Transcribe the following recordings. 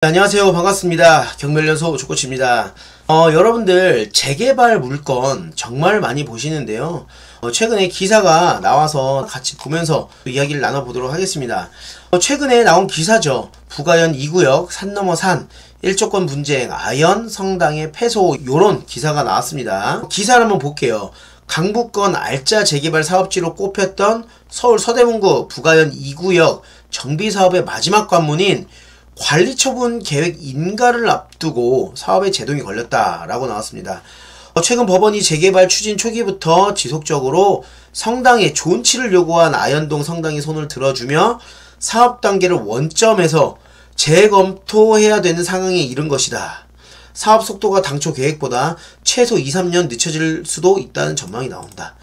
안녕하세요. 반갑습니다. 경멸연소 조코치입니다. 여러분들 재개발 물건 정말 많이 보시는데요. 최근에 기사가 나와서 같이 보면서 이야기를 나눠보도록 하겠습니다. 최근에 나온 기사죠. 부가현 2구역 산 넘어 산 1조권 분쟁 아연 성당의 패소, 요런 기사가 나왔습니다. 기사를 한번 볼게요. 강북권 알짜 재개발 사업지로 꼽혔던 서울 서대문구 부가현 2구역 정비사업의 마지막 관문인 관리처분 계획 인가를 앞두고 사업에 제동이 걸렸다라고 나왔습니다. 최근 법원이 재개발 추진 초기부터 지속적으로 성당에 존치를 요구한 아현동 성당이 손을 들어주며 사업 단계를 원점에서 재검토해야 되는 상황에 이른 것이다. 사업 속도가 당초 계획보다 최소 2-3년 늦춰질 수도 있다는 전망이 나온다.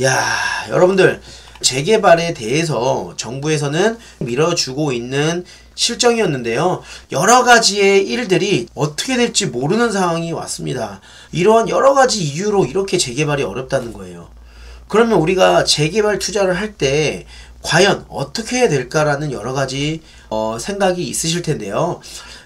야, 여러분들 재개발에 대해서 정부에서는 밀어주고 있는 실정이었는데요. 여러가지의 일들이 어떻게 될지 모르는 상황이 왔습니다. 이러한 여러가지 이유로 이렇게 재개발이 어렵다는 거예요. 그러면 우리가 재개발 투자를 할 때 과연 어떻게 해야 될까라는 여러가지 생각이 있으실 텐데요.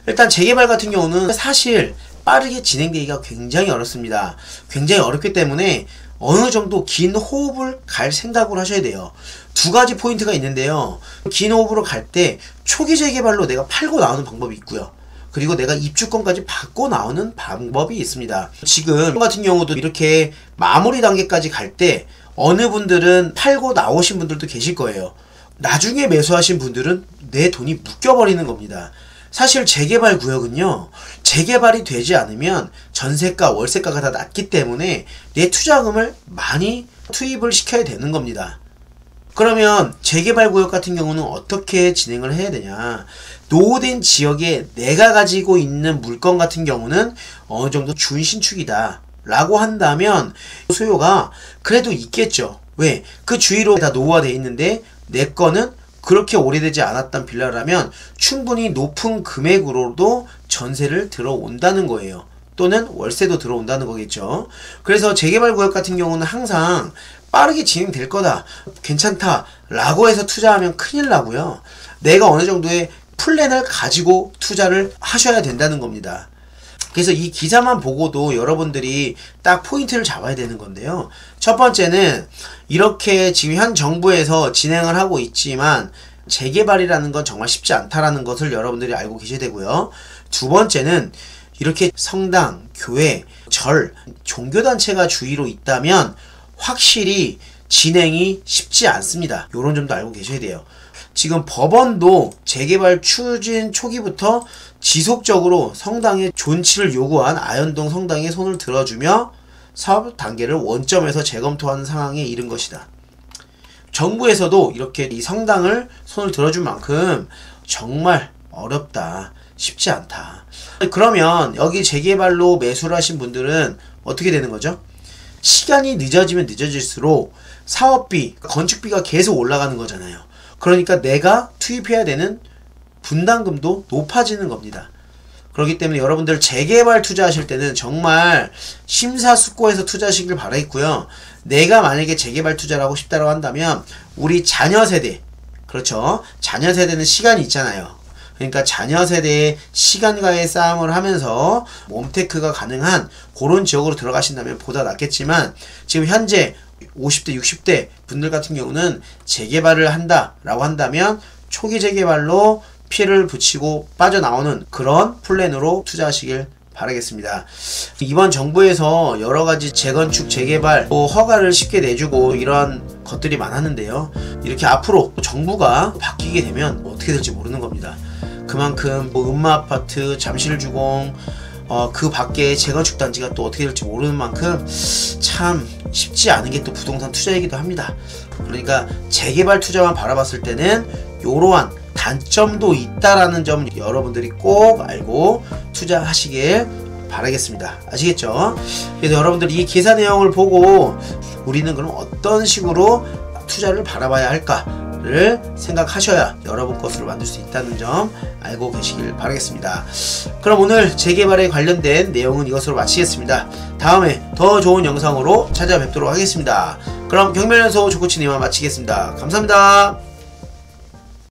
일단 재개발 같은 경우는 사실 빠르게 진행되기가 굉장히 어렵습니다. 굉장히 어렵기 때문에 어느 정도 긴 호흡을 갈 생각을 하셔야 돼요. 두 가지 포인트가 있는데요. 긴 호흡으로 갈 때 초기 재개발로 내가 팔고 나오는 방법이 있고요. 그리고 내가 입주권까지 받고 나오는 방법이 있습니다. 지금 같은 경우도 이렇게 마무리 단계까지 갈 때 어느 분들은 팔고 나오신 분들도 계실 거예요. 나중에 매수하신 분들은 내 돈이 묶여버리는 겁니다. 사실 재개발 구역은요, 재개발이 되지 않으면 전세가, 월세가가 다 낮기 때문에 내 투자금을 많이 투입을 시켜야 되는 겁니다. 그러면 재개발 구역 같은 경우는 어떻게 진행을 해야 되냐? 노후된 지역에 내가 가지고 있는 물건 같은 경우는 어느 정도 준신축이다 라고 한다면 수요가 그래도 있겠죠. 왜? 그 주위로 다 노후화되어 있는데 내 거는 그렇게 오래되지 않았던 빌라라면 충분히 높은 금액으로도 전세를 들어온다는 거예요. 또는 월세도 들어온다는 거겠죠. 그래서 재개발 구역 같은 경우는 항상 빠르게 진행될 거다, 괜찮다 라고 해서 투자하면 큰일 나고요. 내가 어느 정도의 플랜을 가지고 투자를 하셔야 된다는 겁니다. 그래서 이 기사만 보고도 여러분들이 딱 포인트를 잡아야 되는 건데요. 첫 번째는 이렇게 지금 현 정부에서 진행을 하고 있지만 재개발이라는 건 정말 쉽지 않다라는 것을 여러분들이 알고 계셔야 되고요. 두 번째는 이렇게 성당, 교회, 절, 종교단체가 주위로 있다면 확실히 진행이 쉽지 않습니다. 이런 점도 알고 계셔야 돼요. 지금 법원도 재개발 추진 초기부터 지속적으로 성당의 존치를 요구한 아현동 성당에 손을 들어주며 사업 단계를 원점에서 재검토하는 상황에 이른 것이다. 정부에서도 이렇게 이 성당을 손을 들어준 만큼 정말 어렵다, 쉽지 않다. 그러면 여기 재개발로 매수를 하신 분들은 어떻게 되는 거죠? 시간이 늦어지면 늦어질수록 사업비, 건축비가 계속 올라가는 거잖아요. 그러니까 내가 투입해야 되는 분담금도 높아지는 겁니다. 그렇기 때문에 여러분들 재개발 투자하실 때는 정말 심사숙고해서 투자하시길 바라겠고요. 내가 만약에 재개발 투자를 하고 싶다고 한다면 우리 자녀 세대, 그렇죠? 자녀 세대는 시간이 있잖아요. 그러니까 자녀 세대의 시간과의 싸움을 하면서 홈테크가 가능한 그런 지역으로 들어가신다면 보다 낫겠지만 지금 현재 50대, 60대 분들 같은 경우는 재개발을 한다라고 한다면 초기 재개발로 피해를 붙이고 빠져나오는 그런 플랜으로 투자하시길 바라겠습니다. 이번 정부에서 여러가지 재건축, 재개발 허가를 쉽게 내주고 이런 것들이 많았는데요. 이렇게 앞으로 정부가 바뀌게 되면 어떻게 될지 모르는 겁니다. 그만큼 음마아파트, 잠실주공, 그 밖에 재건축 단지가 또 어떻게 될지 모르는 만큼 참 쉽지 않은 게 또 부동산 투자이기도 합니다. 그러니까 재개발 투자만 바라봤을 때는 이러한 단점도 있다라는 점 여러분들이 꼭 알고 투자하시길 바라겠습니다. 아시겠죠? 그래서 여러분들 이 기사 내용을 보고 우리는 그럼 어떤 식으로 투자를 바라봐야 할까를 생각하셔야 여러분 것으로 만들 수 있다는 점 알고 계시길 바라겠습니다. 그럼 오늘 재개발에 관련된 내용은 이것으로 마치겠습니다. 다음에 더 좋은 영상으로 찾아뵙도록 하겠습니다. 그럼 경멸연소 조코치님만 마치겠습니다. 감사합니다.